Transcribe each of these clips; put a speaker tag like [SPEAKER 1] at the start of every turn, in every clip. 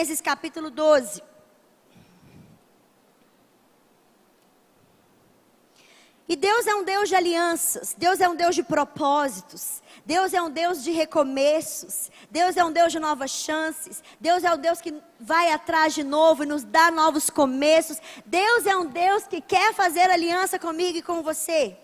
[SPEAKER 1] Gênesis capítulo 12. E Deus é um Deus de alianças, Deus é um Deus de propósitos, Deus é um Deus de recomeços, Deus é um Deus de novas chances, Deus é um Deus que vai atrás de novo e nos dá novos começos, Deus é um Deus que quer fazer aliança comigo e com você.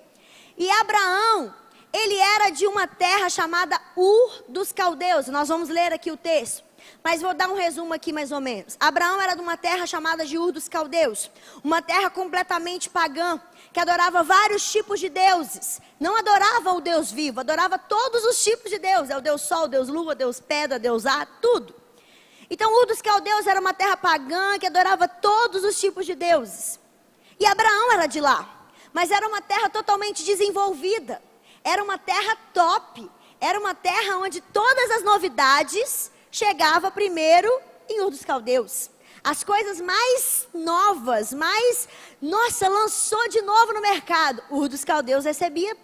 [SPEAKER 1] E Abraão, ele era de uma terra chamada Ur dos Caldeus, nós vamos ler aqui o texto. Mas vou dar um resumo aqui mais ou menos. Abraão era de uma terra chamada de Ur dos Caldeus. Uma terra completamente pagã, que adorava vários tipos de deuses. Não adorava o Deus vivo, adorava todos os tipos de Deus. É o Deus Sol, Deus Lua, Deus Pedra, Deus Ar, tudo. Então Ur dos Caldeus era uma terra pagã que adorava todos os tipos de deuses. E Abraão era de lá. Mas era uma terra totalmente desenvolvida. Era uma terra top. Era uma terra onde todas as novidades chegava primeiro em Ur dos Caldeus. As coisas mais novas, lançou de novo no mercado. Ur dos Caldeus recebia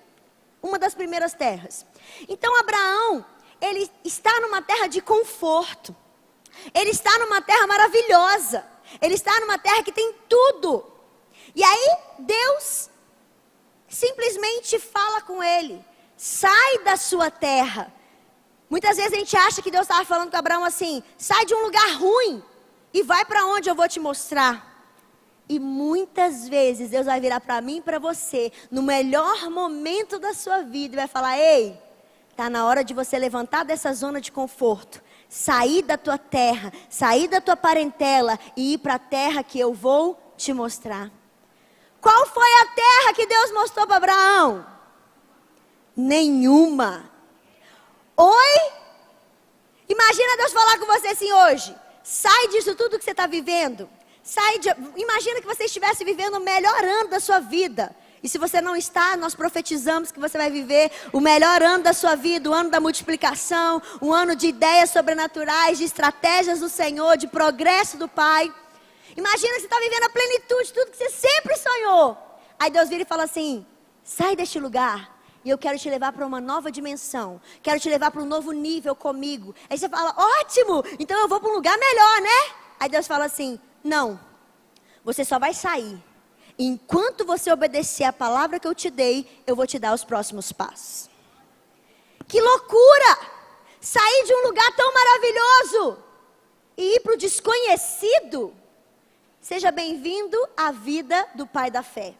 [SPEAKER 1] uma das primeiras terras. Então Abraão, ele está numa terra de conforto. Ele está numa terra maravilhosa. Ele está numa terra que tem tudo. E aí Deus simplesmente fala com ele: sai da sua terra. Muitas vezes a gente acha que Deus estava falando com Abraão assim: sai de um lugar ruim e vai para onde eu vou te mostrar. E muitas vezes Deus vai virar para mim e para você, no melhor momento da sua vida, e vai falar: ei, está na hora de você levantar dessa zona de conforto, sair da tua terra, sair da tua parentela e ir para a terra que eu vou te mostrar. Qual foi a terra que Deus mostrou para Abraão? Nenhuma. Oi? Imagina Deus falar com você assim hoje: sai disso tudo que você está vivendo. Imagina que você estivesse vivendo o melhor ano da sua vida. E se você não está, nós profetizamos que você vai viver o melhor ano da sua vida, o ano da multiplicação, um ano de ideias sobrenaturais, de estratégias do Senhor, de progresso do Pai. Imagina que você está vivendo a plenitude, tudo que você sempre sonhou. Aí Deus vira e fala assim: sai deste lugar. E eu quero te levar para uma nova dimensão. Quero te levar para um novo nível comigo. Aí você fala: ótimo, então eu vou para um lugar melhor, né? Aí Deus fala assim: não, você só vai sair enquanto você obedecer a palavra que eu te dei. Eu vou te dar os próximos passos. Que loucura! Sair de um lugar tão maravilhoso e ir para o desconhecido. Seja bem-vindo à vida do pai da fé.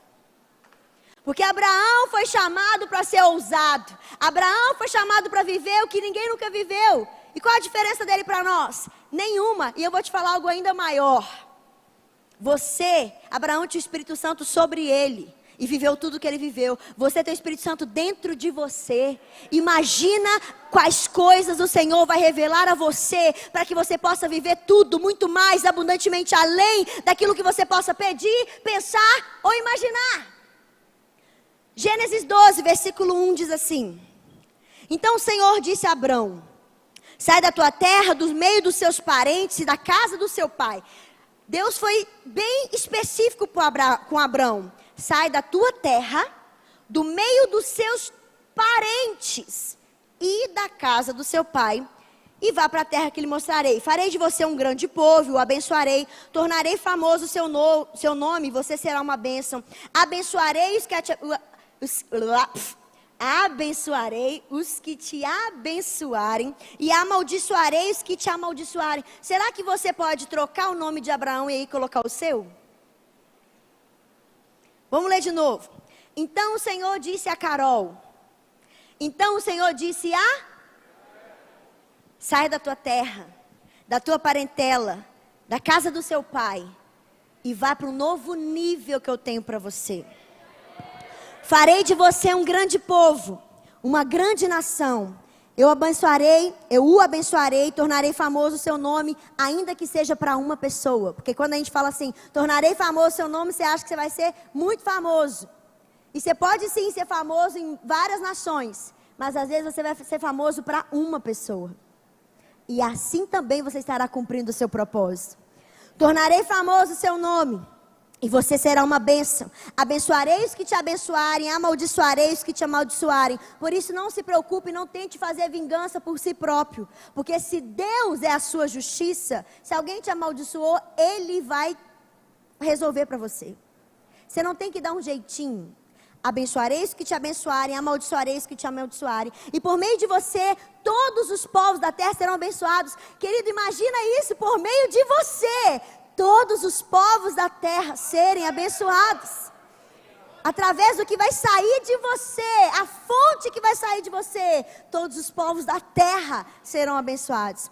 [SPEAKER 1] Porque Abraão foi chamado para ser ousado. Abraão foi chamado para viver o que ninguém nunca viveu. E qual a diferença dele para nós? Nenhuma. E eu vou te falar algo ainda maior. Abraão tinha o Espírito Santo sobre ele. E viveu tudo o que ele viveu. Você tem o Espírito Santo dentro de você. Imagina quais coisas o Senhor vai revelar a você, para que você possa viver tudo, muito mais abundantemente, além daquilo que você possa pedir, pensar ou imaginar. Gênesis 12, versículo 1 diz assim: então o Senhor disse a Abrão: sai da tua terra, do meio dos seus parentes e da casa do seu pai. Deus foi bem específico com Abrão: sai da tua terra, do meio dos seus parentes e da casa do seu pai, e vá para a terra que lhe mostrarei. Farei de você um grande povo, o abençoarei, tornarei famoso o seu nome, você será uma bênção. Abençoarei os que te abençoarem, e amaldiçoarei os que te amaldiçoarem. Será que você pode trocar o nome de Abraão e aí colocar o seu? Vamos ler de novo. Então o Senhor disse a Carol. Então o Senhor disse a: sai da tua terra, da tua parentela, da casa do seu pai, e vá para um novo nível que eu tenho para você. Farei de você um grande povo, uma grande nação. Eu o abençoarei, tornarei famoso o seu nome, ainda que seja para uma pessoa. Porque quando a gente fala assim, tornarei famoso o seu nome, você acha que você vai ser muito famoso. E você pode sim ser famoso em várias nações, mas às vezes você vai ser famoso para uma pessoa. E assim também você estará cumprindo o seu propósito. Tornarei famoso o seu nome. E você será uma bênção. Abençoarei os que te abençoarem, amaldiçoarei os que te amaldiçoarem. Por isso não se preocupe, não tente fazer vingança por si próprio. Porque se Deus é a sua justiça, se alguém te amaldiçoou, Ele vai resolver para você. Você não tem que dar um jeitinho. Abençoarei os que te abençoarem, amaldiçoarei os que te amaldiçoarem. E por meio de você, todos os povos da terra serão abençoados. Querido, imagina isso, por meio de você, todos os povos da terra serem abençoados. Através do que vai sair de você, a fonte que vai sair de você, todos os povos da terra serão abençoados.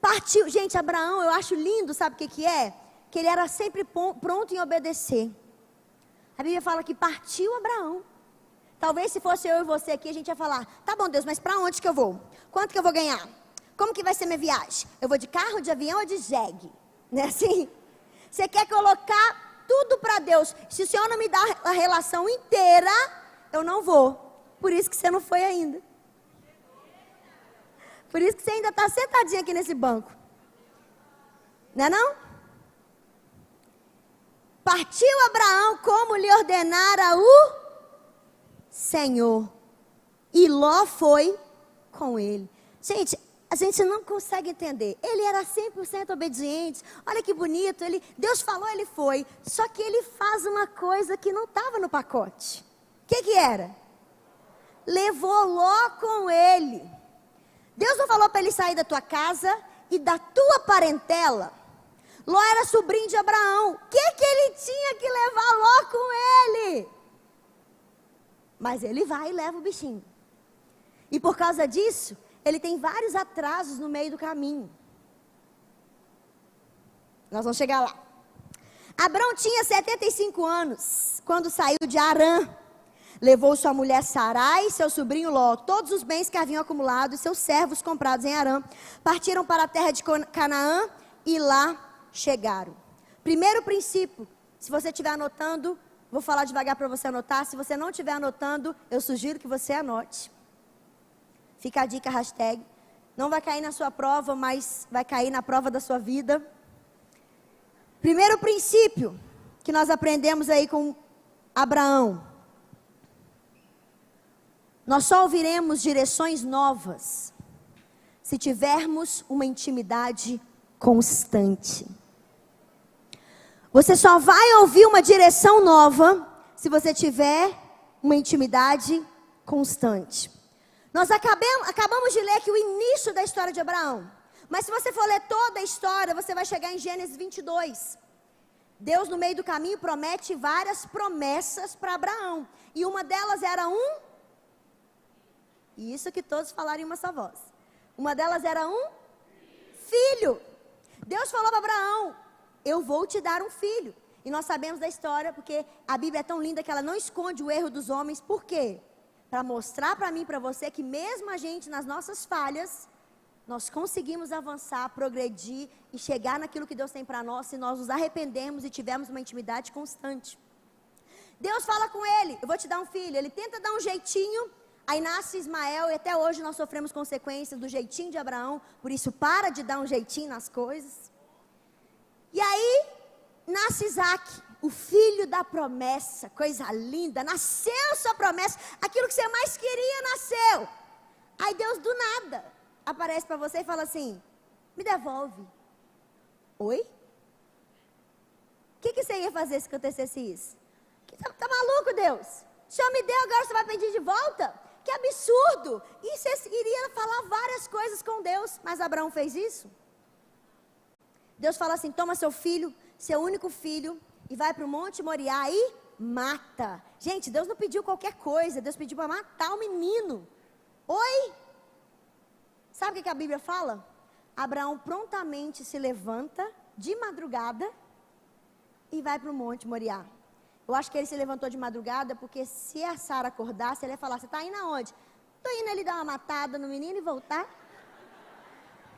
[SPEAKER 1] Partiu, gente, Abraão, eu acho lindo, sabe o que é? Que ele era sempre pronto em obedecer. A Bíblia fala que partiu Abraão. Talvez se fosse eu e você aqui, a gente ia falar, tá bom Deus, mas para onde que eu vou? Quanto que eu vou ganhar? Como que vai ser minha viagem? Eu vou de carro, de avião ou de jegue? Não é assim? Você quer colocar tudo para Deus. Se o Senhor não me dá a relação inteira, eu não vou. Por isso que você não foi ainda. Por isso que você ainda está sentadinho aqui nesse banco. Não é não? Partiu Abraão como lhe ordenara o Senhor. E Ló foi com ele. Gente, a gente não consegue entender. Ele era 100% obediente. Olha que bonito. Deus falou, ele foi. Só que ele faz uma coisa que não estava no pacote. O que era? Levou Ló com ele. Deus não falou para ele sair da tua casa e da tua parentela. Ló era sobrinho de Abraão. O que ele tinha que levar Ló com ele? Mas ele vai e leva o bichinho. E por causa disso, ele tem vários atrasos no meio do caminho. Nós vamos chegar lá. Abraão tinha 75 anos quando saiu de Harã. Levou sua mulher Sarai e seu sobrinho Ló, todos os bens que haviam acumulado e seus servos comprados em Harã. Partiram para a terra de Canaã e lá chegaram. Primeiro princípio, se você estiver anotando, vou falar devagar para você anotar. Se você não estiver anotando, eu sugiro que você anote. Fica a dica, hashtag. Não vai cair na sua prova, mas vai cair na prova da sua vida. Primeiro princípio que nós aprendemos aí com Abraão. Nós só ouviremos direções novas se tivermos uma intimidade constante. Você só vai ouvir uma direção nova se você tiver uma intimidade constante. Nós acabamos de ler aqui o início da história de Abraão. Mas se você for ler toda a história, você vai chegar em Gênesis 22. Deus, no meio do caminho, promete várias promessas para Abraão. E uma delas era isso que todos falaram em uma só voz. Uma delas era um filho. Deus falou para Abraão, eu vou te dar um filho. E nós sabemos da história, porque a Bíblia é tão linda que ela não esconde o erro dos homens. Por quê? Para mostrar para mim e para você que mesmo a gente, nas nossas falhas, nós conseguimos avançar, progredir e chegar naquilo que Deus tem para nós, se nós nos arrependermos e tivermos uma intimidade constante. Deus fala com ele, eu vou te dar um filho. Ele tenta dar um jeitinho, aí nasce Ismael e até hoje nós sofremos consequências do jeitinho de Abraão. Por isso, para de dar um jeitinho nas coisas. E aí, nasce Isaac, o filho da promessa, coisa linda, nasceu sua promessa, aquilo que você mais queria nasceu. Aí Deus do nada aparece para você e fala assim, me devolve. Oi? O que você ia fazer se acontecesse isso? Tá maluco, Deus? O Senhor me deu, agora você vai pedir de volta? Que absurdo! E você iria falar várias coisas com Deus, mas Abraão fez isso? Deus fala assim, toma seu filho, seu único filho, e vai para o Monte Moriá e mata. Gente, Deus não pediu qualquer coisa, Deus pediu para matar o menino. Oi? Sabe o que a Bíblia fala? Abraão prontamente se levanta de madrugada e vai para o Monte Moriá. Eu acho que ele se levantou de madrugada porque se a Sara acordasse, ele ia falar, você está indo aonde? Estou indo ali dar uma matada no menino e voltar.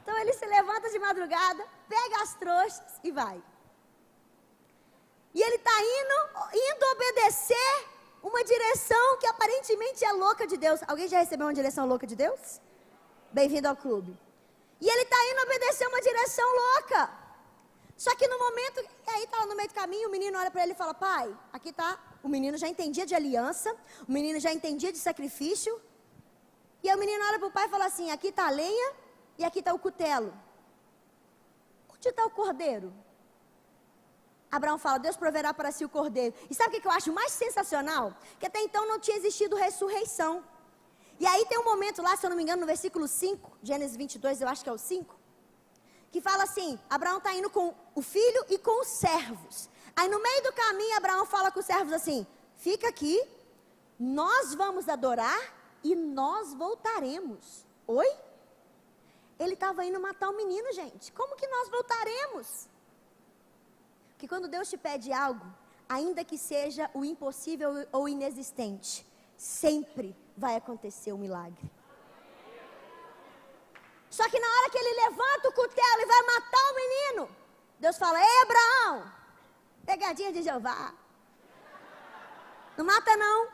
[SPEAKER 1] Então ele se levanta de madrugada, pega as trouxas e vai. E ele está indo obedecer uma direção que aparentemente é louca de Deus. Alguém já recebeu uma direção louca de Deus? Bem-vindo ao clube. E ele está indo obedecer uma direção louca. Só que no momento, aí estava no meio do caminho, o menino olha para ele e fala, pai, aqui está. O menino já entendia de aliança, o menino já entendia de sacrifício. E aí o menino olha para o pai e fala assim, aqui está a lenha e aqui está o cutelo. Onde está o cordeiro? Abraão fala, Deus proverá para si o cordeiro. E sabe o que eu acho mais sensacional? Que até então não tinha existido ressurreição. E aí tem um momento lá, se eu não me engano, no versículo 5, Gênesis 22, eu acho que é o 5, que fala assim, Abraão está indo com o filho e com os servos. Aí no meio do caminho, Abraão fala com os servos assim, fica aqui, nós vamos adorar e nós voltaremos. Oi? Ele estava indo matar o menino, gente. Como que nós voltaremos? Que quando Deus te pede algo, ainda que seja o impossível ou inexistente, sempre vai acontecer um milagre. Só que na hora que ele levanta o cutelo e vai matar o menino, Deus fala, ei Abraão, pegadinha de Jeová. Não mata não,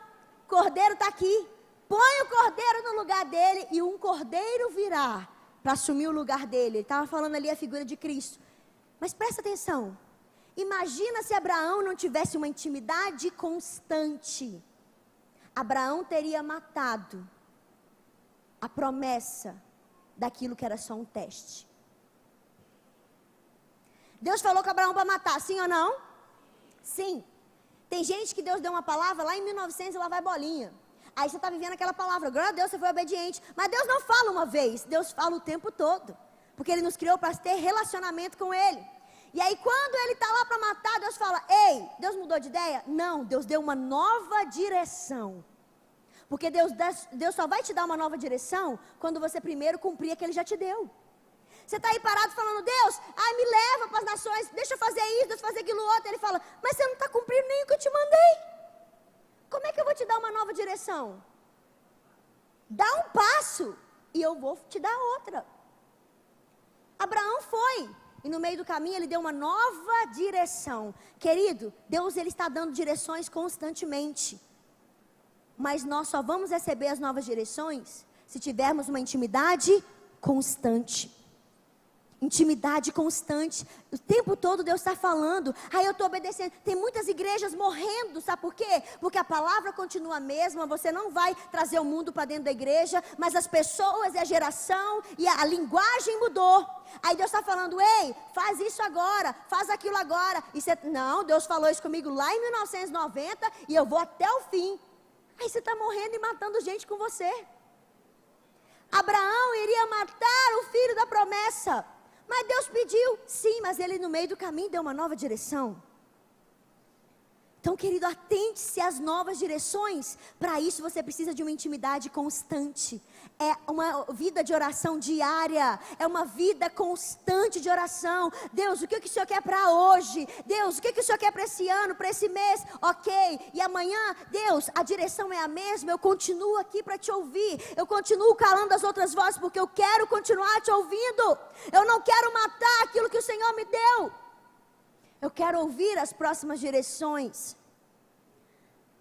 [SPEAKER 1] cordeiro está aqui. Põe o cordeiro no lugar dele e um cordeiro virá para assumir o lugar dele. Ele estava falando ali a figura de Cristo. Mas presta atenção, imagina se Abraão não tivesse uma intimidade constante. Abraão teria matado a promessa daquilo que era só um teste. Deus falou com Abraão para matar, sim ou não? Sim. Tem gente que Deus deu uma palavra lá em 1900 e lá vai bolinha. Aí você está vivendo aquela palavra, glória a Deus, você foi obediente. Mas Deus não fala uma vez, Deus fala o tempo todo. Porque Ele nos criou para ter relacionamento com Ele. E aí quando Ele está lá para matar, Deus fala, ei, Deus mudou de ideia? Não, Deus deu uma nova direção. Porque Deus só vai te dar uma nova direção quando você primeiro cumprir a que Ele já te deu. Você está aí parado falando, Deus, me leva para as nações, deixa eu fazer isso, deixa eu fazer aquilo outro. Ele fala, mas você não está cumprindo nem o que eu te mandei. Como é que eu vou te dar uma nova direção? Dá um passo e eu vou te dar outra. Abraão foi, e no meio do caminho ele deu uma nova direção. Querido, Deus ele está dando direções constantemente. Mas nós só vamos receber as novas direções se tivermos uma intimidade constante. Intimidade constante. O tempo todo Deus está falando. Aí eu estou obedecendo. Tem muitas igrejas morrendo, sabe por quê? Porque a palavra continua a mesma. Você não vai trazer o mundo para dentro da igreja, mas as pessoas e a geração e a linguagem mudou. Aí Deus está falando, ei, faz isso agora, faz aquilo agora. E você, não, Deus falou isso comigo lá em 1990 e eu vou até o fim. Aí você está morrendo e matando gente com você. Abraão iria matar o filho da promessa. Mas Deus pediu, sim, mas ele no meio do caminho deu uma nova direção. Então, querido, atente-se às novas direções. Para isso você precisa de uma intimidade constante. É uma vida de oração diária. É uma vida constante de oração. Deus, o que o Senhor quer para hoje? Deus, o que o Senhor quer para esse ano, para esse mês? Ok, e amanhã, Deus, a direção é a mesma. Eu continuo aqui para te ouvir. Eu continuo calando as outras vozes porque eu quero continuar te ouvindo. Eu não quero matar aquilo que o Senhor me deu. Eu quero ouvir as próximas direções.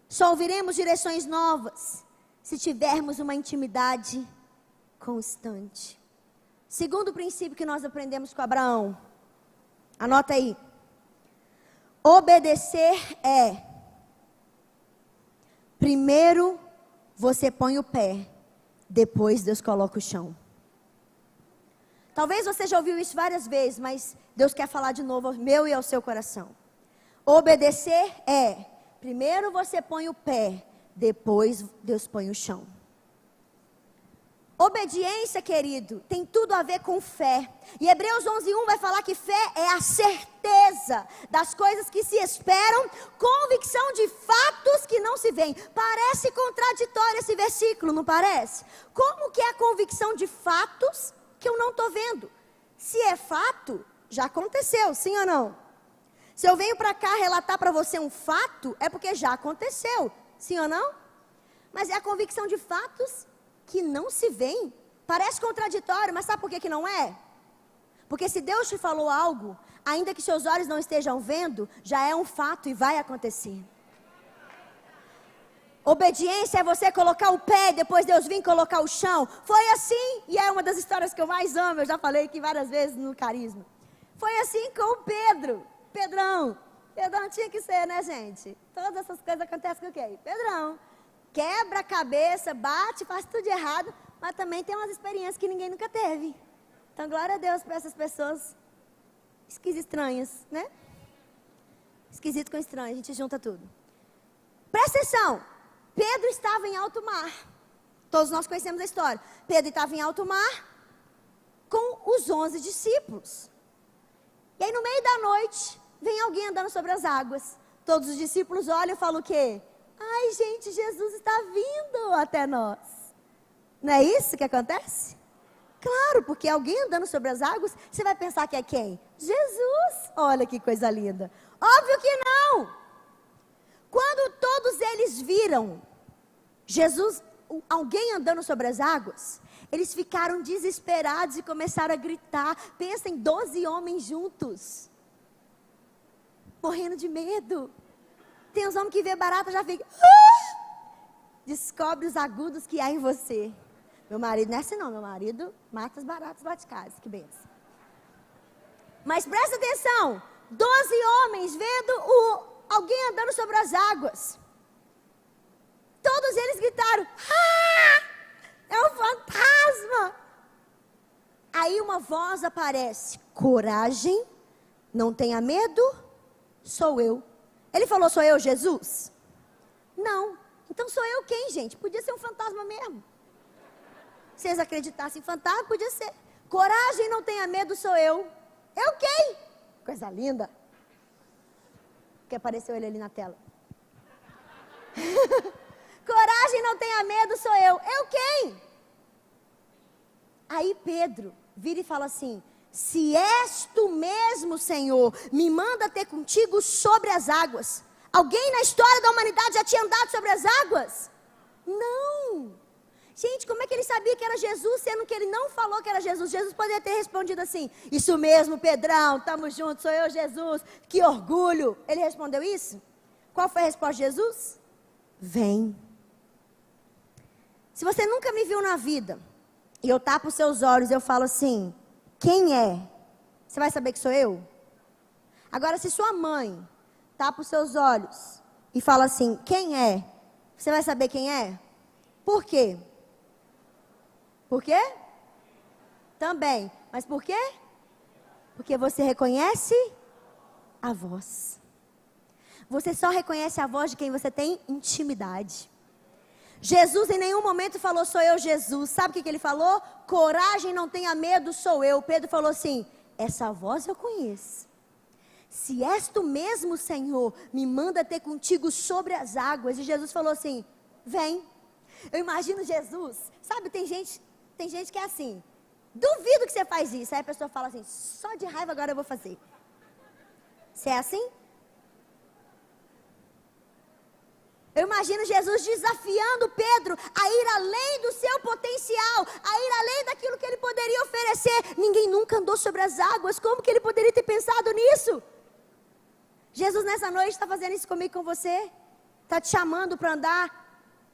[SPEAKER 1] Só ouviremos direções novas se tivermos uma intimidade constante. Segundo princípio que nós aprendemos com Abraão. Anota aí. Obedecer é: primeiro você põe o pé, depois Deus coloca o chão. Talvez você já ouviu isso várias vezes, mas Deus quer falar de novo ao meu e ao seu coração. Obedecer é: primeiro você põe o pé, depois Deus põe o chão. Obediência, querido, tem tudo a ver com fé. E Hebreus 11:1 vai falar que fé é a certeza das coisas que se esperam, convicção de fatos que não se veem. Parece contraditório esse versículo, não parece? Como que é a convicção de fatos que eu não estou vendo? Se é fato, já aconteceu, sim ou não? Se eu venho para cá relatar para você um fato, é porque já aconteceu, sim ou não? Mas é a convicção de fatos que não se veem. Parece contraditório, mas sabe por que não é? Porque se Deus te falou algo, ainda que seus olhos não estejam vendo, já é um fato e vai acontecer. Obediência é você colocar o pé, depois Deus vir colocar o chão. Foi assim, e é uma das histórias que eu mais amo, eu já falei aqui várias vezes no Carisma. Foi assim com o Pedro. Pedrão tinha que ser, né, gente? Todas essas coisas acontecem com o quê? Pedrão. Quebra a cabeça, bate, faz tudo de errado, mas também tem umas experiências que ninguém nunca teve. Então, glória a Deus para essas pessoas estranhas, né? Esquisito com estranho, a gente junta tudo. Presta atenção. Pedro estava em alto mar. Todos nós conhecemos a história. Pedro estava em alto mar com os 11 discípulos. E aí, no meio da noite, vem alguém andando sobre as águas. Todos os discípulos olham e falam o quê? Ai, gente, Jesus está vindo até nós. Não é isso que acontece? Claro, porque alguém andando sobre as águas, você vai pensar que é quem? Jesus. Olha que coisa linda. Óbvio que não. Quando todos eles viram Jesus, alguém andando sobre as águas, eles ficaram desesperados e começaram a gritar. Pensa em 12 homens juntos, morrendo de medo. Tem uns homens que vê barata já fica... Descobre os agudos que há em você. Meu marido não é assim não, meu marido mata as baratas lá de casa, que benção. Mas presta atenção, 12 homens vendo alguém andando sobre as águas. Todos eles gritaram, é um fantasma. Aí uma voz aparece, coragem, não tenha medo, sou eu. Ele falou, sou eu, Jesus? Não. Então sou eu quem, gente? Podia ser um fantasma mesmo. Se eles acreditassem em fantasma, podia ser. Coragem, não tenha medo, sou eu. Eu quem? Coisa linda. Que apareceu ele ali na tela. Coragem, não tenha medo, sou eu. Eu quem? Aí Pedro vira e fala assim, se és tu mesmo, Senhor, me manda ter contigo sobre as águas. Alguém na história da humanidade já tinha andado sobre as águas? Não. Gente, como é que ele sabia que era Jesus, sendo que ele não falou que era Jesus? Jesus poderia ter respondido assim, isso mesmo, Pedrão, estamos juntos, sou eu, Jesus, que orgulho. Ele respondeu isso? Qual foi a resposta de Jesus? Vem. Se você nunca me viu na vida, e eu tapo os seus olhos e eu falo assim, quem é? Você vai saber que sou eu? Agora, se sua mãe tapa os seus olhos e fala assim, quem é? Você vai saber quem é? Por quê? Por quê? Também. Mas por quê? Porque você reconhece a voz. Você só reconhece a voz de quem você tem intimidade. Jesus em nenhum momento falou, sou eu, Jesus. Sabe o que ele falou? Coragem, não tenha medo, sou eu. Pedro falou assim, essa voz eu conheço. Se és tu mesmo, Senhor, me manda ter contigo sobre as águas. E Jesus falou assim, vem. Eu imagino Jesus, sabe, tem gente que é assim, duvido que você faz isso. Aí a pessoa fala assim, só de raiva agora eu vou fazer. Você é assim? Eu imagino Jesus desafiando Pedro a ir além do seu potencial, a ir além daquilo que ele poderia oferecer. Ninguém nunca andou sobre as águas, como que ele poderia ter pensado nisso? Jesus nessa noite está fazendo isso comigo e com você. Está te chamando para andar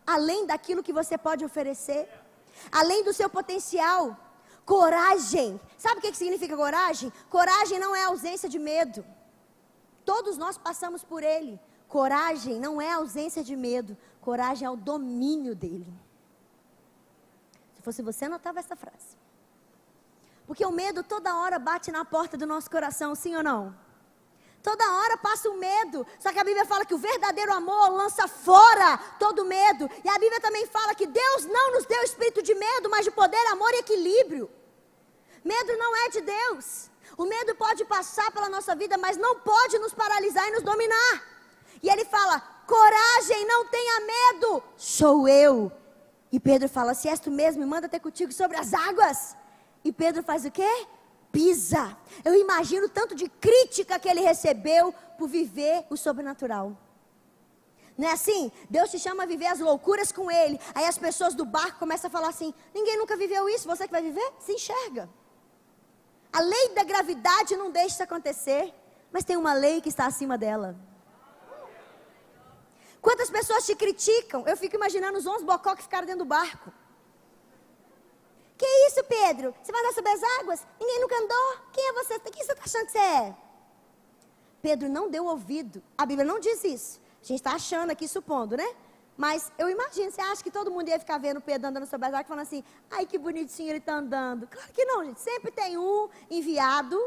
[SPEAKER 1] além daquilo que você pode oferecer, além do seu potencial. Coragem. Sabe o que significa coragem? Coragem não é ausência de medo. Todos nós passamos por ele. Coragem não é ausência de medo. Coragem é o domínio dele. Se fosse você, anotava essa frase. Porque o medo toda hora bate na porta do nosso coração, sim ou não? Toda hora passa o medo. Só que a Bíblia fala que o verdadeiro amor lança fora todo medo. E a Bíblia também fala que Deus não nos deu espírito de medo, mas de poder, amor e equilíbrio. Medo não é de Deus. O medo pode passar pela nossa vida, mas não pode nos paralisar e nos dominar. E ele fala, coragem, não tenha medo, sou eu. E Pedro fala, se és tu mesmo, me manda ter contigo sobre as águas. E Pedro faz o quê? Pisa. Eu imagino tanto de crítica que ele recebeu por viver o sobrenatural. Não é assim? Deus te chama a viver as loucuras com ele. Aí as pessoas do barco começam a falar assim, ninguém nunca viveu isso, você que vai viver? Se enxerga. A lei da gravidade não deixa isso acontecer, mas tem uma lei que está acima dela. Quantas pessoas te criticam? Eu fico imaginando os 11 bocó que ficaram dentro do barco. Que isso, Pedro? Você vai andar sobre as águas? Ninguém nunca andou. Quem é você? Quem você está achando que você é? Pedro não deu ouvido. A Bíblia não diz isso. A gente está achando aqui, supondo, né? Mas eu imagino, você acha que todo mundo ia ficar vendo Pedro andando sobre as águas, falando assim, ai, que bonitinho ele está andando. Claro que não, gente. Sempre tem um enviado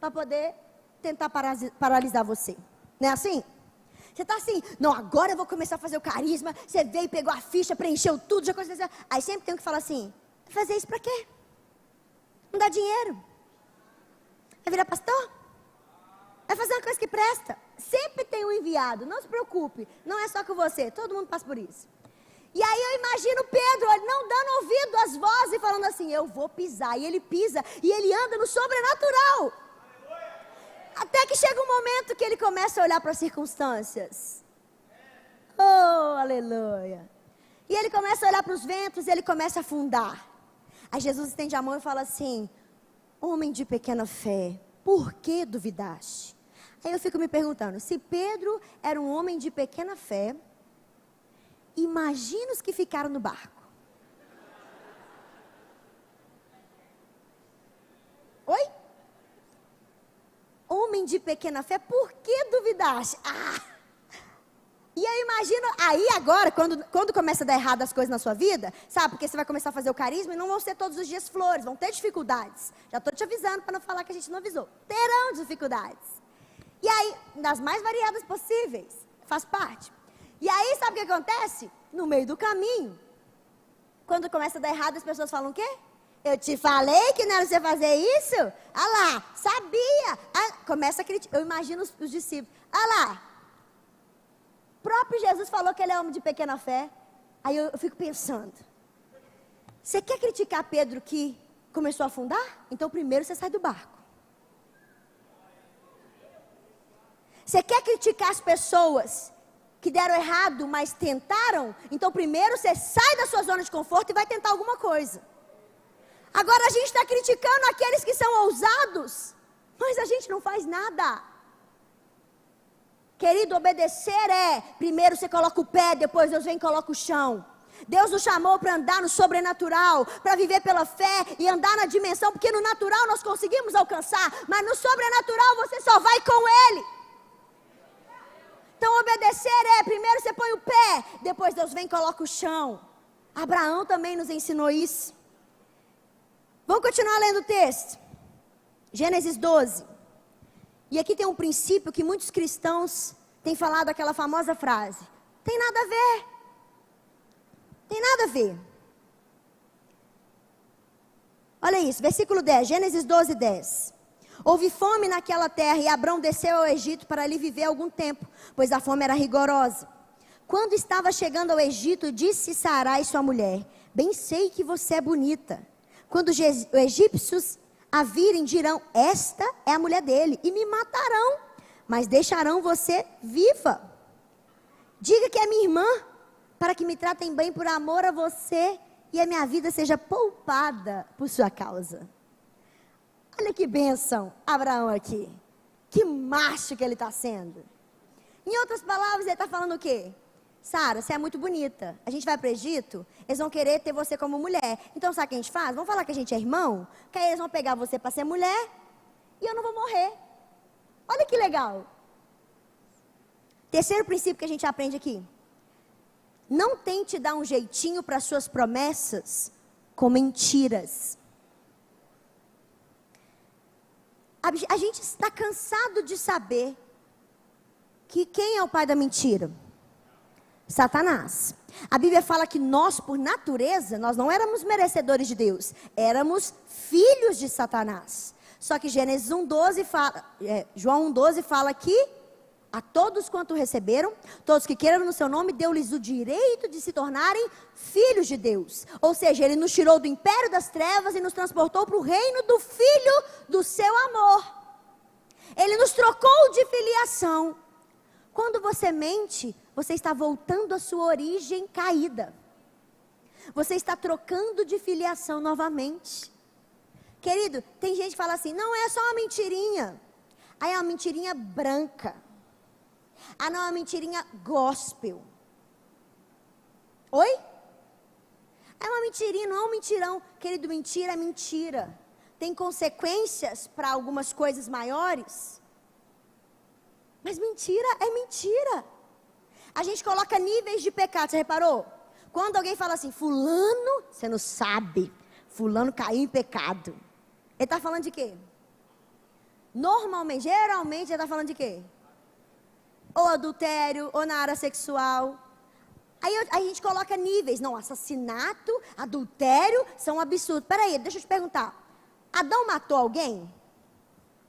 [SPEAKER 1] para poder tentar paralisar você. Não é assim? Você está assim, não, agora eu vou começar a fazer o carisma. Você veio, pegou a ficha, preencheu tudo, já aconteceu. Aí sempre tem um que fala assim, fazer isso para quê? Não dá dinheiro? Vai virar pastor? Vai fazer uma coisa que presta? Sempre tem um enviado, não se preocupe. Não é só com você, todo mundo passa por isso. E aí eu imagino Pedro não dando ouvido às vozes, falando assim, eu vou pisar. E ele pisa, e ele anda no sobrenatural. Até que chega um momento que ele começa a olhar para as circunstâncias. Oh, aleluia. E ele começa a olhar para os ventos, e ele começa a afundar. Aí Jesus estende a mão e fala assim, homem de pequena fé, por que duvidaste? Aí eu fico me perguntando, se Pedro era um homem de pequena fé, imagina os que ficaram no barco. Oi? Homem de pequena fé, por que duvidaste? E eu imagino, aí agora, quando começa a dar errado as coisas na sua vida, sabe, porque você vai começar a fazer o carisma e não vão ser todos os dias flores, vão ter dificuldades. Já estou te avisando para não falar que a gente não avisou. Terão dificuldades. E aí, das mais variadas possíveis, faz parte. E aí, sabe o que acontece? No meio do caminho, quando começa a dar errado, as pessoas falam o quê? Eu te falei que não era você fazer isso? Ah lá, sabia. Começa a criticar. Eu imagino os discípulos. Ah lá. O próprio Jesus falou que ele é homem de pequena fé. Aí eu fico pensando. Você quer criticar Pedro que começou a afundar? Então primeiro você sai do barco. Você quer criticar as pessoas que deram errado, mas tentaram? Então primeiro você sai da sua zona de conforto e vai tentar alguma coisa. Agora a gente está criticando aqueles que são ousados, mas a gente não faz nada. Querido, obedecer primeiro você coloca o pé, depois Deus vem e coloca o chão. Deus nos chamou para andar no sobrenatural, para viver pela fé e andar na dimensão, porque no natural nós conseguimos alcançar, mas no sobrenatural você só vai com Ele. Então obedecer primeiro você põe o pé, depois Deus vem e coloca o chão. Abraão também nos ensinou isso. Vamos continuar lendo o texto. Gênesis 12. E aqui tem um princípio que muitos cristãos têm falado aquela famosa frase. Tem nada a ver. Tem nada a ver. Olha isso, versículo 10, Gênesis 12, 10. Houve fome naquela terra e Abrão desceu ao Egito para ali viver algum tempo, pois a fome era rigorosa. Quando estava chegando ao Egito, disse Sarai, sua mulher, bem sei que você é bonita. Quando os egípcios a virem, dirão, esta é a mulher dele, e me matarão, mas deixarão você viva. Diga que é minha irmã, para que me tratem bem por amor a você, e a minha vida seja poupada por sua causa. Olha que bênção, Abraão aqui. Que macho que ele está sendo. Em outras palavras, ele está falando o quê? Sara, você é muito bonita. A gente vai para o Egito, eles vão querer ter você como mulher. Então sabe o que a gente faz? Vamos falar que a gente é irmão? Que aí eles vão pegar você para ser mulher e eu não vou morrer. Olha que legal. Terceiro princípio que a gente aprende aqui. Não tente dar um jeitinho para suas promessas com mentiras. A gente está cansado de saber que quem é o pai da mentira? Satanás. A Bíblia fala que nós, por natureza, nós não éramos merecedores de Deus, éramos filhos de Satanás. Só que Gênesis 1:12 fala, João 1:12 fala que a todos quanto receberam, todos que queiram no seu nome, deu-lhes o direito de se tornarem filhos de Deus. Ou seja, Ele nos tirou do império das trevas e nos transportou para o reino do Filho do seu amor. Ele nos trocou de filiação. Quando você mente, você está voltando à sua origem caída. Você está trocando de filiação novamente. Querido, tem gente que fala assim, não é só uma mentirinha. Aí é uma mentirinha branca. Ah, não, é uma mentirinha gospel. Oi? É uma mentirinha, não é um mentirão. Querido, mentira é mentira. Tem consequências para algumas coisas maiores. Mas mentira é mentira. A gente coloca níveis de pecado, você reparou? Quando alguém fala assim, fulano, você não sabe, fulano caiu em pecado. Ele está falando de quê? Normalmente, geralmente, ele está falando de quê? Ou adultério, ou na área sexual. Aí a gente coloca níveis. Não, assassinato, adultério, são absurdos. Peraí, deixa eu te perguntar. Adão matou alguém?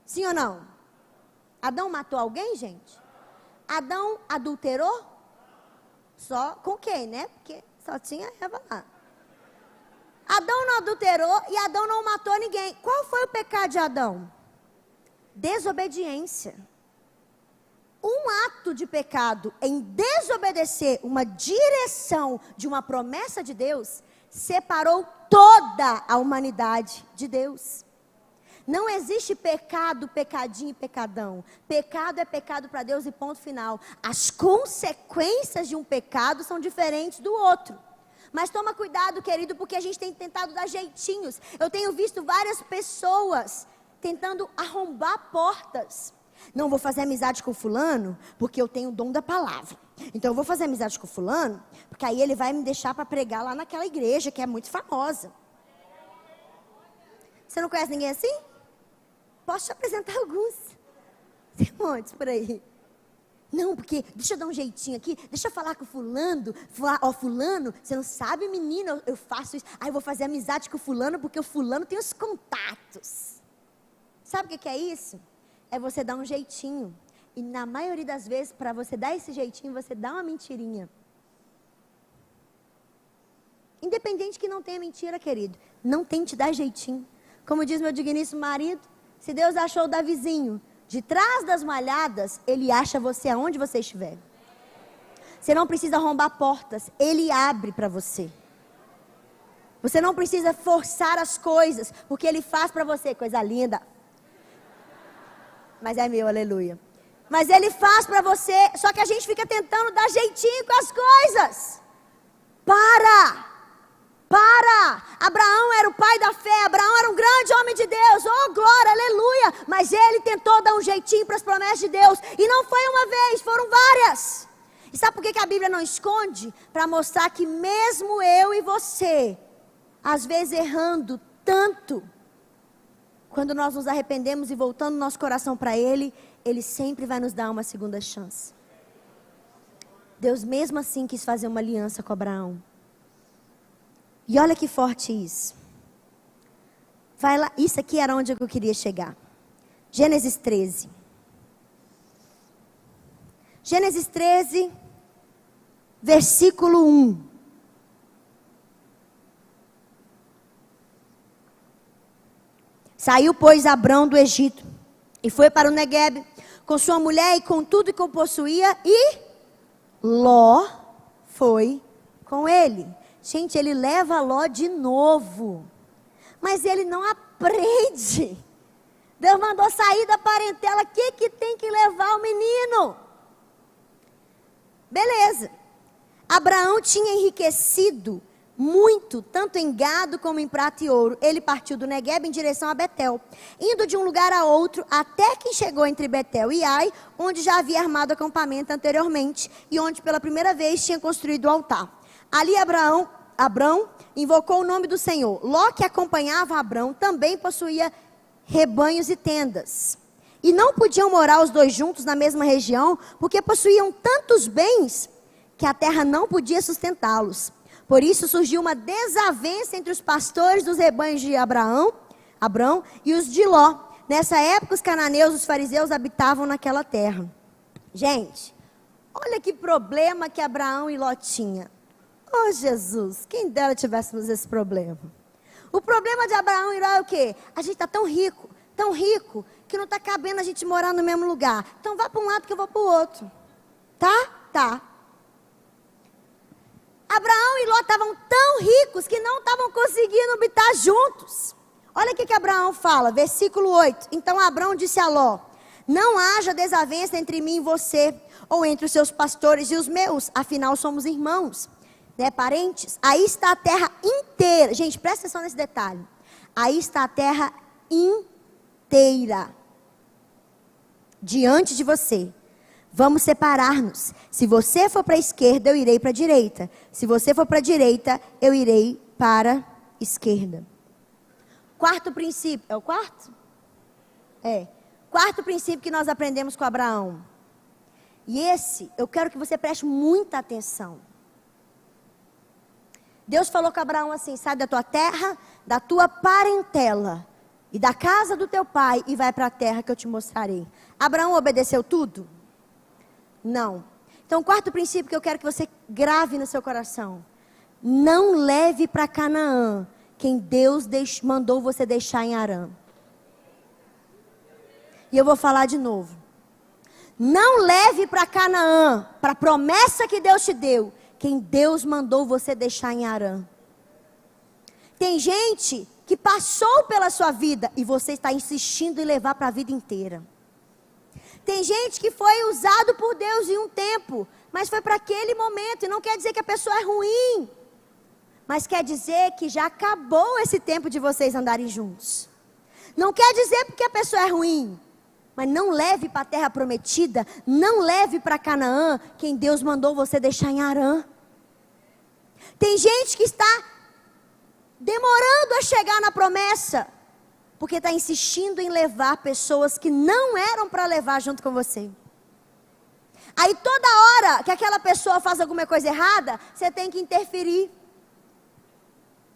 [SPEAKER 1] Sim ou não? Adão matou alguém, gente? Adão adulterou? Só com quem, né? Porque só tinha Eva lá. Adão não adulterou e Adão não matou ninguém. Qual foi o pecado de Adão? Desobediência. Um ato de pecado em desobedecer uma direção de uma promessa de Deus separou toda a humanidade de Deus. Não existe pecado, pecadinho e pecadão. Pecado é pecado para Deus e ponto final. As consequências de um pecado são diferentes do outro. Mas toma cuidado, querido, porque a gente tem tentado dar jeitinhos. Eu tenho visto várias pessoas tentando arrombar portas. Não vou fazer amizade com fulano, porque eu tenho o dom da palavra. Então eu vou fazer amizade com fulano, porque aí ele vai me deixar para pregar lá naquela igreja que é muito famosa. Você não conhece ninguém assim? Posso te apresentar alguns. Tem montes por aí. Não, porque deixa eu dar um jeitinho aqui, deixa eu falar com o fulano. Ó, fulano, você não sabe, menino, eu faço isso. Aí eu vou fazer amizade com o fulano, porque o fulano tem os contatos. Sabe o que é isso? É você dar um jeitinho. E na maioria das vezes, para você dar esse jeitinho, você dá uma mentirinha. Independente que não tenha mentira, querido. Não tente dar jeitinho. Como diz meu digníssimo marido, se Deus achou o Davizinho de trás das malhadas, Ele acha você aonde você estiver. Você não precisa arrombar portas, Ele abre para você. Você não precisa forçar as coisas, porque Ele faz para você, coisa linda. Mas é meu, aleluia. Mas Ele faz para você, só que a gente fica tentando dar jeitinho com as coisas. Para! Abraão era o pai da fé, Abraão era um grande homem de Deus, oh glória, aleluia. Mas ele tentou dar um jeitinho para as promessas de Deus, e não foi uma vez, foram várias. E sabe por que a Bíblia não esconde? Para mostrar que mesmo eu e você, às vezes errando tanto, quando nós nos arrependemos e voltando nosso coração para Ele, Ele sempre vai nos dar uma segunda chance. Deus mesmo assim quis fazer uma aliança com Abraão. E olha que forte isso. Vai lá, isso aqui era onde eu queria chegar. Gênesis 13. Gênesis 13, versículo 1. Saiu, pois, Abrão do Egito e foi para o Neguebe com sua mulher e com tudo que o possuía, e Ló foi com ele. Gente, ele leva Ló de novo, mas ele não aprende. Deus mandou sair da parentela, o que tem que levar o menino? Beleza. Abraão tinha enriquecido muito, tanto em gado como em prata e ouro. Ele partiu do Neguebe em direção a Betel, indo de um lugar a outro, até que chegou entre Betel e Ai, onde já havia armado acampamento anteriormente, e onde pela primeira vez tinha construído o altar. Ali Abrão invocou o nome do Senhor. Ló, que acompanhava Abrão, também possuía rebanhos e tendas. E não podiam morar os dois juntos na mesma região, porque possuíam tantos bens que a terra não podia sustentá-los. Por isso surgiu uma desavença entre os pastores dos rebanhos de Abrão e os de Ló. Nessa época, os cananeus e os fariseus habitavam naquela terra. Gente, olha que problema que Abraão e Ló tinham. Oh Jesus, quem dera tivéssemos esse problema. O problema de Abraão e Ló é o quê? A gente está tão rico, que não está cabendo a gente morar no mesmo lugar. Então vá para um lado que eu vou para o outro. Tá. Abraão e Ló estavam tão ricos que não estavam conseguindo habitar juntos. Olha o que Abraão fala, versículo 8. Então Abraão disse a Ló: não haja desavença entre mim e você, ou entre os seus pastores e os meus, afinal somos irmãos. né, parentes, aí está a terra inteira. Gente, presta atenção nesse detalhe. Aí está a terra inteira diante de você. Vamos separar-nos. Se você for para a esquerda, eu irei para a direita. Se você for para a direita, eu irei para a esquerda. Quarto princípio. É o quarto? É. Quarto princípio que nós aprendemos com Abraão. E esse, eu quero que você preste muita atenção. Deus falou com Abraão assim: sai da tua terra, da tua parentela e da casa do teu pai e vai para a terra que eu te mostrarei. Abraão obedeceu tudo? Não. Então, o quarto princípio que eu quero que você grave no seu coração: não leve para Canaã quem Deus mandou você deixar em Harã. E eu vou falar de novo. Não leve para Canaã, para a promessa que Deus te deu, quem Deus mandou você deixar em Harã. Tem gente que passou pela sua vida e você está insistindo em levar para a vida inteira. Tem gente que foi usado por Deus em um tempo, mas foi para aquele momento, e não quer dizer que a pessoa é ruim, mas quer dizer que já acabou esse tempo de vocês andarem juntos. Não quer dizer porque a pessoa é ruim, mas não leve para a terra prometida, não leve para Canaã quem Deus mandou você deixar em Harã. Tem gente que está demorando a chegar na promessa, porque está insistindo em levar pessoas que não eram para levar junto com você. Aí toda hora que aquela pessoa faz alguma coisa errada, você tem que interferir.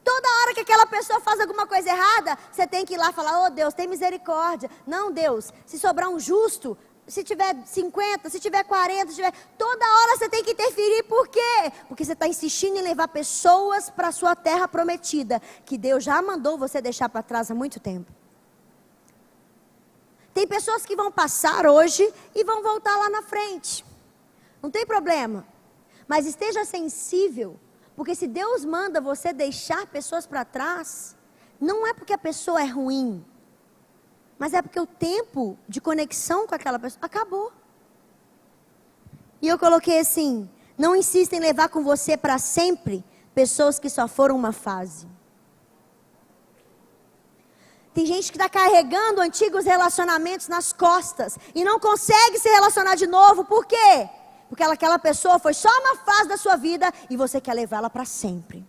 [SPEAKER 1] Toda hora que aquela pessoa faz alguma coisa errada, você tem que ir lá falar: oh Deus, tem misericórdia. Não, Deus, se sobrar um justo, se tiver 50, se tiver 40, se tiver... toda hora você tem que interferir. Por quê? Porque você está insistindo em levar pessoas para a sua terra prometida, que Deus já mandou você deixar para trás há muito tempo. Tem pessoas que vão passar hoje e vão voltar lá na frente. Não tem problema. Mas esteja sensível. Porque se Deus manda você deixar pessoas para trás, não é porque a pessoa é ruim, mas é porque o tempo de conexão com aquela pessoa acabou. E eu coloquei assim: não insista em levar com você para sempre pessoas que só foram uma fase. Tem gente que está carregando antigos relacionamentos nas costas e não consegue se relacionar de novo. Por quê? Porque aquela pessoa foi só uma fase da sua vida e você quer levá-la para sempre.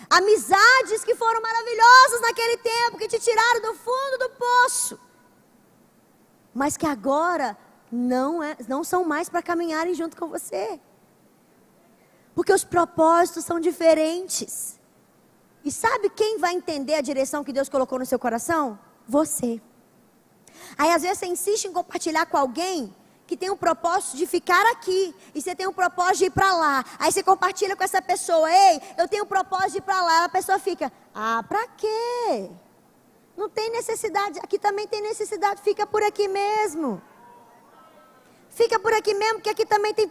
[SPEAKER 1] Amizades que foram maravilhosas naquele tempo, que te tiraram do fundo do poço, mas que agora não são mais para caminharem junto com você. Porque os propósitos são diferentes. E sabe quem vai entender a direção que Deus colocou no seu coração? Você. Aí às vezes você insiste em compartilhar com alguém que tem um propósito de ficar aqui, e você tem um propósito de ir para lá. Aí você compartilha com essa pessoa: ei, eu tenho um propósito de ir para lá. A pessoa fica: ah, para quê? Não tem necessidade, aqui também tem necessidade, fica por aqui mesmo. Fica por aqui mesmo, que aqui também tem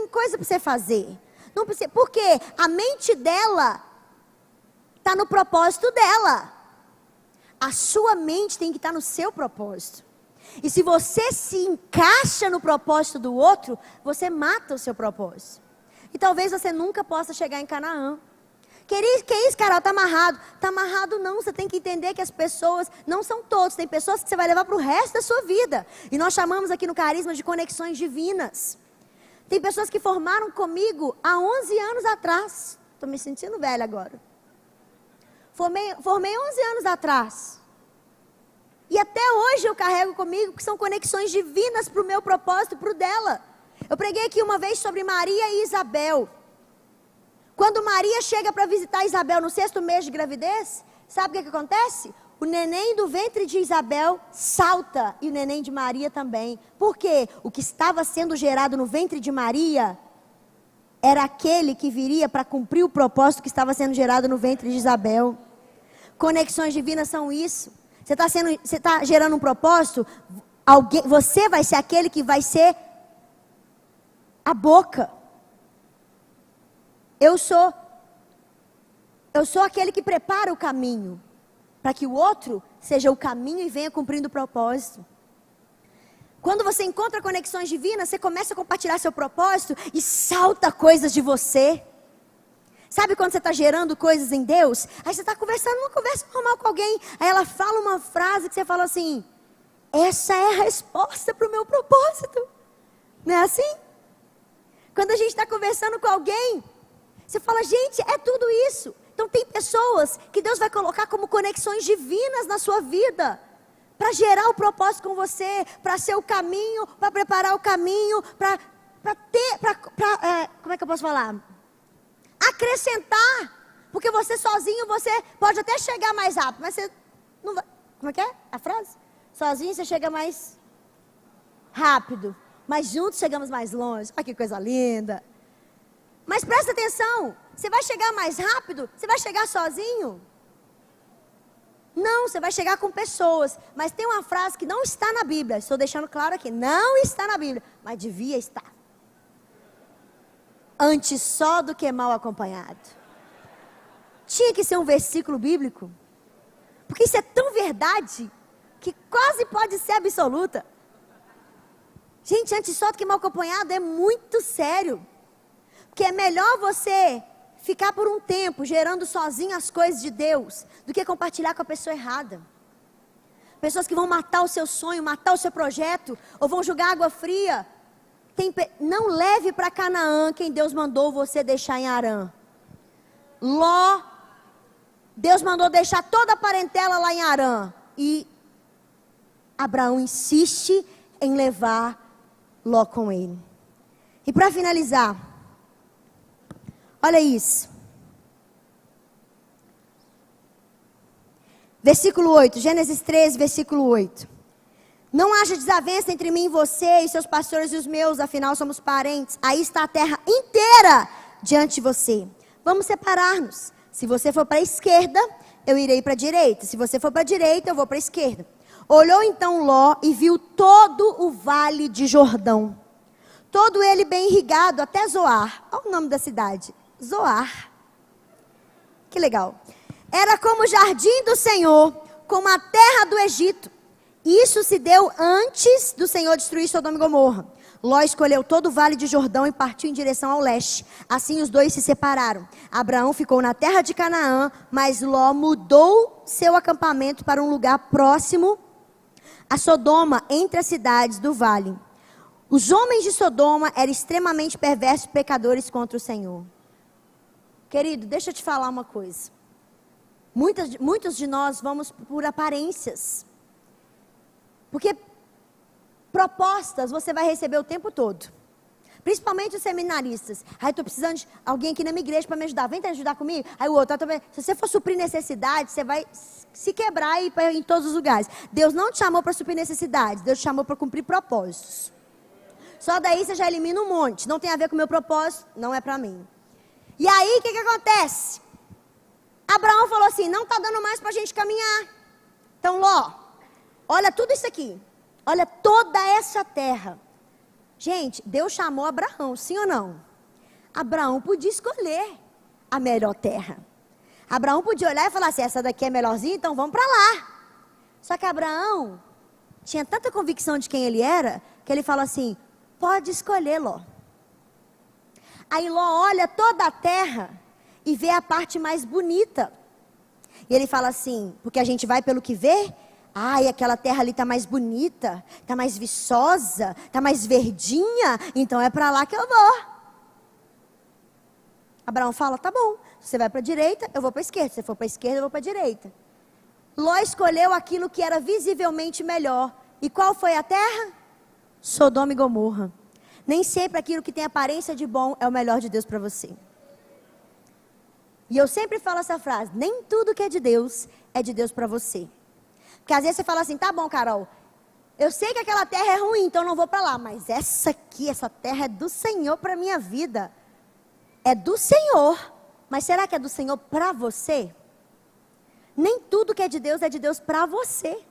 [SPEAKER 1] coisa para você fazer. Não precisa, porque a mente dela está no propósito dela. A sua mente tem que estar no seu propósito. E se você se encaixa no propósito do outro, você mata o seu propósito. E talvez você nunca possa chegar em Canaã. Que isso, Carol? Está amarrado. Está amarrado não, você tem que entender que as pessoas, não são todos, tem pessoas que você vai levar para o resto da sua vida. E nós chamamos aqui no Carisma de conexões divinas. Tem pessoas que formaram comigo há 11 anos atrás. Estou me sentindo velha agora. Formei 11 anos atrás. E até hoje eu carrego comigo, que são conexões divinas para o meu propósito, para o dela. Eu preguei aqui uma vez sobre Maria e Isabel. Quando Maria chega para visitar Isabel no 6º mês de gravidez, sabe o que acontece? O neném do ventre de Isabel salta, e o neném de Maria também. Por quê? O que estava sendo gerado no ventre de Maria era aquele que viria para cumprir o propósito que estava sendo gerado no ventre de Isabel. Conexões divinas são isso. Você está gerando um propósito, você vai ser aquele que vai ser a boca. Eu sou aquele que prepara o caminho, para que o outro seja o caminho e venha cumprindo o propósito. Quando você encontra conexões divinas, você começa a compartilhar seu propósito e salta coisas de você. Sabe quando você está gerando coisas em Deus? Aí você está conversando uma conversa normal com alguém. Aí ela fala uma frase que você fala assim: essa é a resposta para o meu propósito. Não é assim? Quando a gente está conversando com alguém, você fala: gente, é tudo isso. Então tem pessoas que Deus vai colocar como conexões divinas na sua vida. Para gerar o propósito com você, para ser o caminho, para preparar o caminho, como é que eu posso falar? Acrescentar, porque você sozinho, você pode até chegar mais rápido, mas você não vai, como é que é a frase? Sozinho você chega mais rápido, mas juntos chegamos mais longe. Olha que coisa linda. Mas presta atenção, você vai chegar mais rápido? Você vai chegar sozinho? Não, você vai chegar com pessoas. Mas tem uma frase que não está na Bíblia. Estou deixando claro aqui. Não está na Bíblia. Mas devia estar. Antes só do que mal acompanhado. Tinha que ser um versículo bíblico. Porque isso é tão verdade que quase pode ser absoluta. Gente, antes só do que mal acompanhado é muito sério. Porque é melhor você ficar por um tempo gerando sozinho as coisas de Deus do que compartilhar com a pessoa errada. Pessoas que vão matar o seu sonho, matar o seu projeto, ou vão jogar água fria. Não leve para Canaã quem Deus mandou você deixar em Harã. Ló, Deus mandou deixar toda a parentela lá em Harã. E Abraão insiste em levar Ló com ele. E para finalizar, olha isso. Versículo 8, Gênesis 13, versículo 8. Não haja desavença entre mim e você, e seus pastores e os meus, afinal somos parentes. Aí está a terra inteira diante de você. Vamos separar-nos. Se você for para a esquerda, eu irei para a direita. Se você for para a direita, eu vou para a esquerda. Olhou então Ló e viu todo o vale de Jordão. Todo ele bem irrigado até Zoar. Olha o nome da cidade. Zoar. Que legal. Era como o jardim do Senhor, como a terra do Egito. Isso se deu antes do Senhor destruir Sodoma e Gomorra. Ló escolheu todo o vale de Jordão e partiu em direção ao leste. Assim os dois se separaram. Abraão ficou na terra de Canaã, mas Ló mudou seu acampamento para um lugar próximo a Sodoma, entre as cidades do vale. Os homens de Sodoma eram extremamente perversos e pecadores contra o Senhor. Querido, deixa eu te falar uma coisa. Muitos de nós vamos por aparências. Porque propostas você vai receber o tempo todo. Principalmente os seminaristas. Aí estou precisando de alguém aqui na minha igreja para me ajudar. Vem te ajudar comigo. Aí o outro, se você for suprir necessidade, você vai se quebrar e ir em todos os lugares. Deus não te chamou para suprir necessidades. Deus te chamou para cumprir propósitos. Só daí você já elimina um monte. Não tem a ver com o meu propósito, não é para mim. E aí, o que acontece? Abraão falou assim, não está dando mais para a gente caminhar. Então, Ló, olha tudo isso aqui. Olha toda essa terra. Gente, Deus chamou Abraão, sim ou não? Abraão podia escolher a melhor terra. Abraão podia olhar e falar assim, essa daqui é melhorzinha, então vamos para lá. Só que Abraão tinha tanta convicção de quem ele era, que ele fala assim, pode escolher, Ló. Aí Ló olha toda a terra e vê a parte mais bonita. E ele fala assim, porque a gente vai pelo que vê. Ai, aquela terra ali está mais bonita, está mais viçosa, está mais verdinha, então é para lá que eu vou. Abraão fala, tá bom, você vai para a direita, eu vou para a esquerda, se você for para a esquerda, eu vou para a direita. Ló escolheu aquilo que era visivelmente melhor. E qual foi a terra? Sodoma e Gomorra. Nem sempre aquilo que tem aparência de bom é o melhor de Deus para você. E eu sempre falo essa frase, nem tudo que é de Deus para você. Porque às vezes você fala assim, tá bom, Carol, eu sei que aquela terra é ruim, então não vou para lá. Mas essa terra é do Senhor para a minha vida. É do Senhor. Mas será que é do Senhor para você? Nem tudo que é de Deus para você.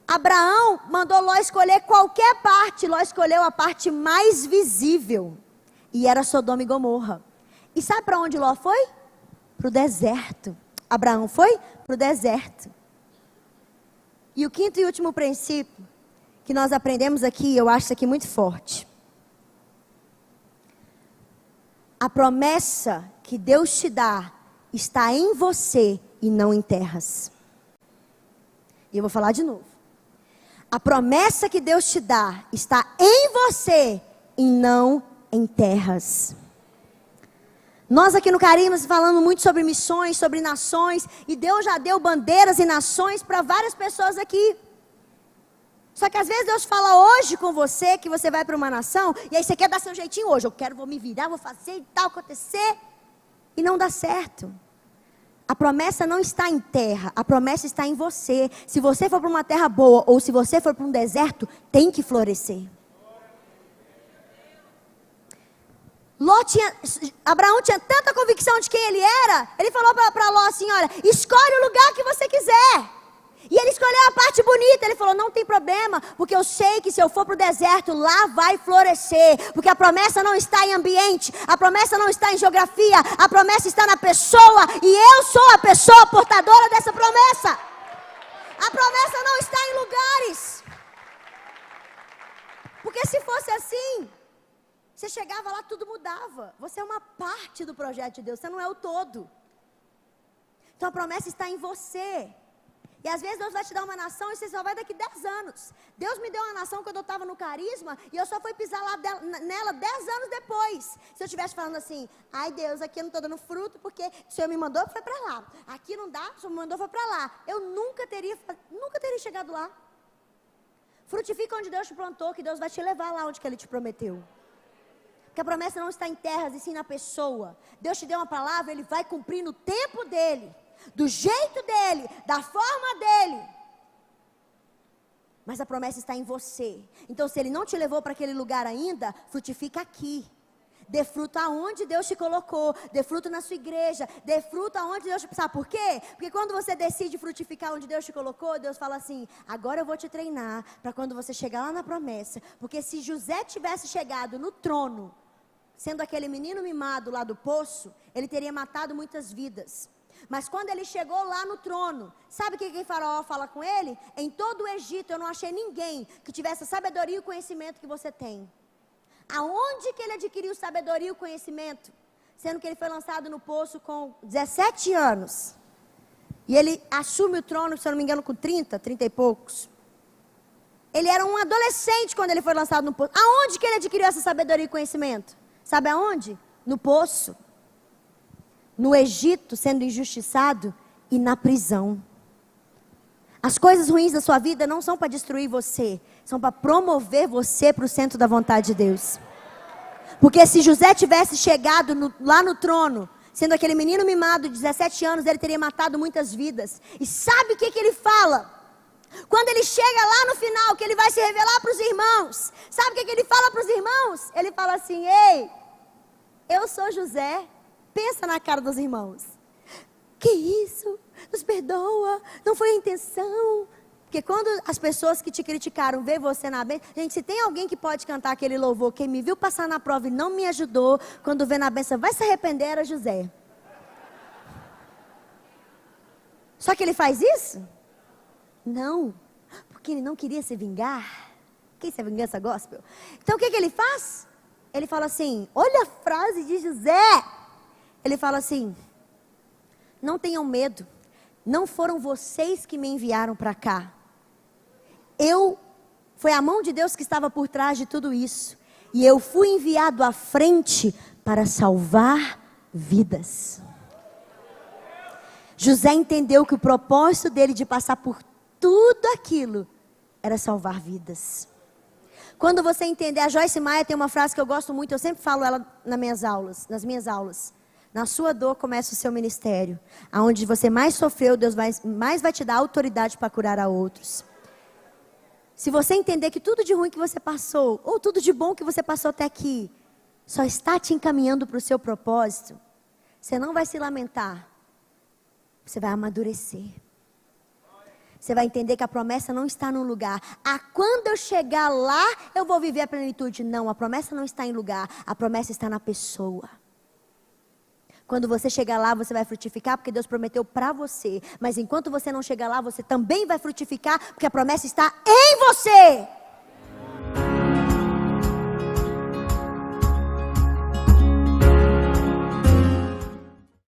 [SPEAKER 1] Abraão mandou Ló escolher qualquer parte. Ló escolheu a parte mais visível. E era Sodoma e Gomorra. E sabe para onde Ló foi? Para o deserto. Abraão foi para o deserto. E o quinto e último princípio que nós aprendemos aqui, eu acho isso aqui muito forte. A promessa que Deus te dá está em você e não em terras. E eu vou falar de novo. A promessa que Deus te dá está em você e não em terras. Nós aqui no Carisma falando muito sobre missões, sobre nações, e Deus já deu bandeiras e nações para várias pessoas aqui. Só que às vezes Deus fala hoje com você, que você vai para uma nação, e aí você quer dar seu jeitinho hoje. Vou me virar, vou fazer e tal, acontecer. E não dá certo. A promessa não está em terra, a promessa está em você. Se você for para uma terra boa, ou se você for para um deserto, tem que florescer. Abraão tinha tanta convicção de quem ele era, ele falou para Ló assim, olha, escolhe o lugar que você quiser. E ele escolheu a parte bonita, ele falou, não tem problema, porque eu sei que se eu for para o deserto, lá vai florescer. Porque a promessa não está em ambiente, a promessa não está em geografia, a promessa está na pessoa, e eu sou a pessoa portadora dessa promessa. A promessa não está em lugares. Porque se fosse assim, você chegava lá, tudo mudava. Você é uma parte do projeto de Deus, você não é o todo. Então a promessa está em você. E às vezes Deus vai te dar uma nação e você só vai daqui 10 anos. Deus me deu uma nação quando eu estava no Carisma e eu só fui pisar lá nela 10 anos depois. Se eu estivesse falando assim, ai Deus, aqui eu não estou dando fruto porque o Senhor me mandou, foi para lá. Aqui não dá, o Senhor me mandou, foi para lá. Eu nunca teria chegado lá. Frutifica onde Deus te plantou, que Deus vai te levar lá onde que Ele te prometeu. Porque a promessa não está em terras e sim na pessoa. Deus te deu uma palavra, Ele vai cumprir no tempo dEle. Do jeito dele, da forma dele. Mas a promessa está em você. Então se ele não te levou para aquele lugar ainda, frutifica aqui. Dê fruto aonde Deus te colocou. Dê fruto na sua igreja. Dê fruto aonde Deus te... Sabe por quê? Porque quando você decide frutificar onde Deus te colocou, Deus fala assim, agora eu vou te treinar para quando você chegar lá na promessa. Porque se José tivesse chegado no trono, sendo aquele menino mimado lá do poço, ele teria matado muitas vidas. Mas quando ele chegou lá no trono, sabe o que Faraó fala com ele? Em todo o Egito eu não achei ninguém que tivesse a sabedoria e o conhecimento que você tem. Aonde que ele adquiriu sabedoria e o conhecimento? Sendo que ele foi lançado no poço com 17 anos. E ele assume o trono, se eu não me engano, com 30 e poucos. Ele era um adolescente quando ele foi lançado no poço. Aonde que ele adquiriu essa sabedoria e conhecimento? Sabe aonde? No poço. No Egito, sendo injustiçado e na prisão. As coisas ruins da sua vida não são para destruir você, são para promover você para o centro da vontade de Deus. Porque se José tivesse chegado lá no trono, sendo aquele menino mimado de 17 anos, ele teria matado muitas vidas. E sabe o que ele fala? Quando ele chega lá no final, que ele vai se revelar para os irmãos, sabe o que ele fala para os irmãos? Ele fala assim, ei, eu sou José. Pensa na cara dos irmãos. Que isso? Nos perdoa. Não foi a intenção. Porque quando as pessoas que te criticaram vê você na bênção. Gente, se tem alguém que pode cantar aquele louvor, quem me viu passar na prova e não me ajudou, quando vê na bênção, vai se arrepender, era José. Só que ele faz isso? Não. Porque ele não queria se vingar. Quem se é vingança gospel? Então o que ele faz? Ele fala assim, olha a frase de José. Ele fala assim, não tenham medo, não foram vocês que me enviaram para cá. Foi a mão de Deus que estava por trás de tudo isso. E eu fui enviado à frente para salvar vidas. José entendeu que o propósito dele de passar por tudo aquilo era salvar vidas. Quando você entender, a Joyce Meyer tem uma frase que eu gosto muito, eu sempre falo ela nas minhas aulas. Na sua dor começa o seu ministério. Aonde você mais sofreu, Deus mais vai te dar autoridade para curar a outros. Se você entender que tudo de ruim que você passou, ou tudo de bom que você passou até aqui, só está te encaminhando para o seu propósito, você não vai se lamentar. Você vai amadurecer. Você vai entender que a promessa não está num lugar. Quando eu chegar lá, eu vou viver a plenitude. Não, a promessa não está em lugar. A promessa está na pessoa. Quando você chegar lá, você vai frutificar, porque Deus prometeu para você. Mas enquanto você não chegar lá, você também vai frutificar, porque a promessa está em você.